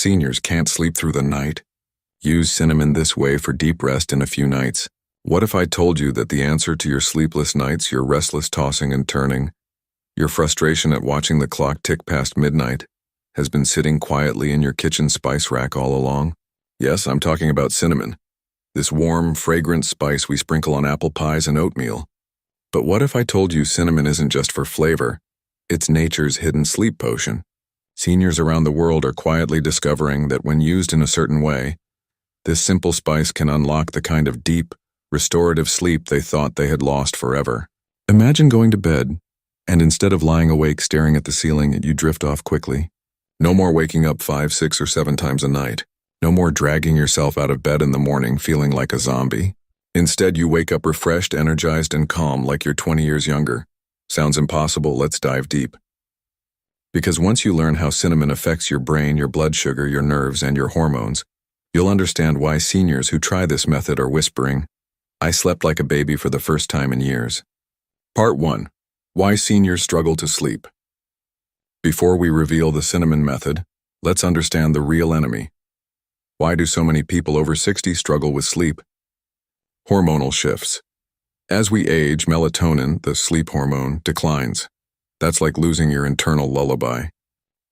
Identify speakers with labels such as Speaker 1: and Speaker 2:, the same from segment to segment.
Speaker 1: Seniors can't sleep through the night. Use cinnamon this way for deep rest in a few nights. What if I told you that the answer to your sleepless nights, your restless tossing and turning, your frustration at watching the clock tick past midnight, has been sitting quietly in your kitchen spice rack all along? Yes, I'm talking about cinnamon. This warm, fragrant spice we sprinkle on apple pies and oatmeal. But what if I told you cinnamon isn't just for flavor? It's nature's hidden sleep potion. Seniors around the world are quietly discovering that when used in a certain way, this simple spice can unlock the kind of deep, restorative sleep they thought they had lost forever. Imagine going to bed, and instead of lying awake staring at the ceiling, you drift off quickly. No more waking up 5, 6, or 7 times a night. No more dragging yourself out of bed in the morning feeling like a zombie. Instead, you wake up refreshed, energized, and calm like you're 20 years younger. Sounds impossible? Let's dive deep. Because once you learn how cinnamon affects your brain, your blood sugar, your nerves, and your hormones, you'll understand why seniors who try this method are whispering, "I slept like a baby for the first time in years." Part 1. Why seniors struggle to sleep. Before we reveal the cinnamon method, let's understand the real enemy. Why do so many people over 60 struggle with sleep? Hormonal shifts. As we age, melatonin, the sleep hormone, declines. That's like losing your internal lullaby.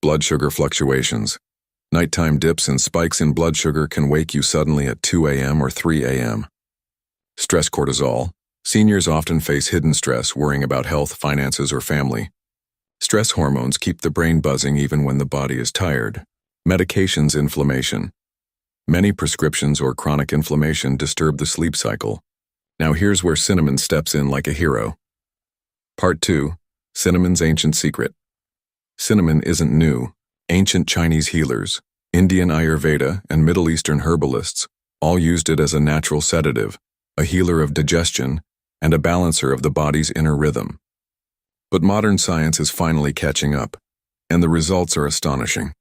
Speaker 1: Blood sugar fluctuations. Nighttime dips and spikes in blood sugar can wake you suddenly at 2 a.m. or 3 a.m. Stress cortisol. Seniors often face hidden stress, worrying about health, finances, or family. Stress hormones keep the brain buzzing even when the body is tired. Medications inflammation. Many prescriptions or chronic inflammation disturb the sleep cycle. Now here's where cinnamon steps in like a hero. Part 2. Cinnamon's ancient secret. Cinnamon isn't new. Ancient Chinese healers, Indian Ayurveda, and Middle Eastern herbalists all used it as a natural sedative, a healer of digestion, and a balancer of the body's inner rhythm. But modern science is finally catching up, and the results are astonishing.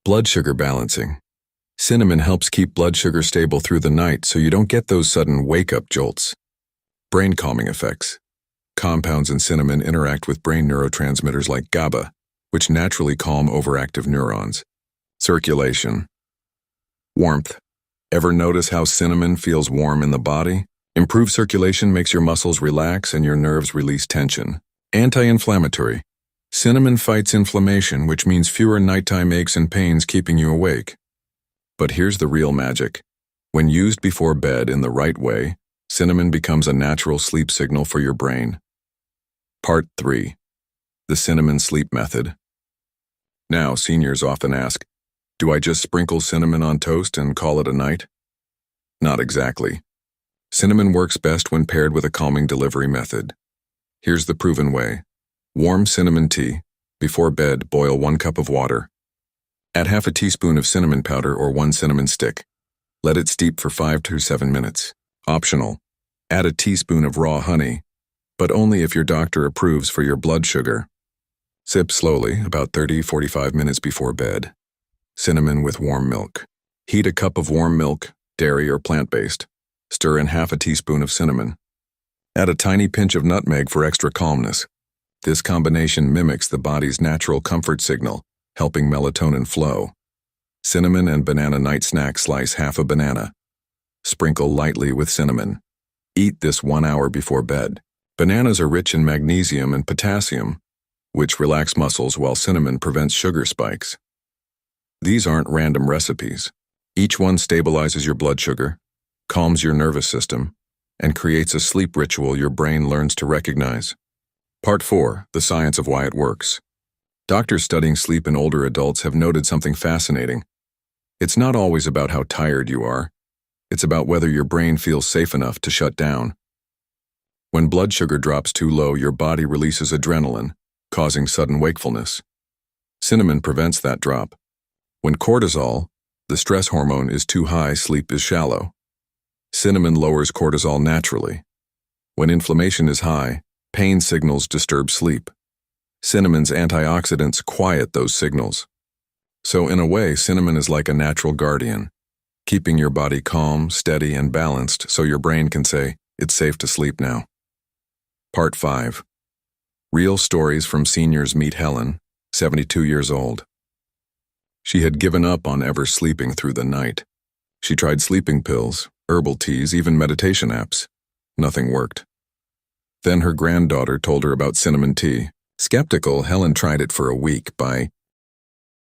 Speaker 1: Blood sugar balancing. Cinnamon helps keep blood sugar stable through the night so you don't get those sudden wake-up jolts. Brain calming effects. Compounds in cinnamon interact with brain neurotransmitters like GABA, which naturally calm overactive neurons. Circulation. Warmth. Ever notice how cinnamon feels warm in the body? Improved circulation makes your muscles relax and your nerves release tension. Anti-inflammatory. Cinnamon fights inflammation, which means fewer nighttime aches and pains keeping you awake. But here's the real magic. When used before bed in the right way, cinnamon becomes a natural sleep signal for your brain. Part 3. The cinnamon sleep method. Now, seniors often ask, do I just sprinkle cinnamon on toast and call it a night? Not exactly. Cinnamon works best when paired with a calming delivery method. Here's the proven way. Warm cinnamon tea. Before bed, boil 1 cup of water. Add half a teaspoon of cinnamon powder or 1 cinnamon stick. Let it steep for 5 to 7 minutes. Optional. Add a teaspoon of raw honey, but only if your doctor approves for your blood sugar. Sip slowly, about 30-45 minutes before bed. Cinnamon with warm milk. Heat a cup of warm milk, dairy or plant-based. Stir in half a teaspoon of cinnamon. Add a tiny pinch of nutmeg for extra calmness. This combination mimics the body's natural comfort signal, helping melatonin flow. Cinnamon and banana night snack. Slice half a banana. Sprinkle lightly with cinnamon. Eat this 1 hour before bed. Bananas are rich in magnesium and potassium, which relax muscles while cinnamon prevents sugar spikes. These aren't random recipes. Each one stabilizes your blood sugar, calms your nervous system, and creates a sleep ritual your brain learns to recognize. Part 4. The science of why it works. Doctors studying sleep in older adults have noted something fascinating. It's not always about how tired you are. It's about whether your brain feels safe enough to shut down. When blood sugar drops too low, your body releases adrenaline, causing sudden wakefulness. Cinnamon prevents that drop. When cortisol, the stress hormone, is too high, sleep is shallow. Cinnamon lowers cortisol naturally. When inflammation is high, pain signals disturb sleep. Cinnamon's antioxidants quiet those signals. So in a way, cinnamon is like a natural guardian, keeping your body calm, steady, and balanced so your brain can say, it's safe to sleep now. Part 5. Real stories from seniors. Meet Helen, 72 years old. She had given up on ever sleeping through the night. She tried sleeping pills, herbal teas, even meditation apps. Nothing worked. Then her granddaughter told her about cinnamon tea. Skeptical, Helen tried it for a week by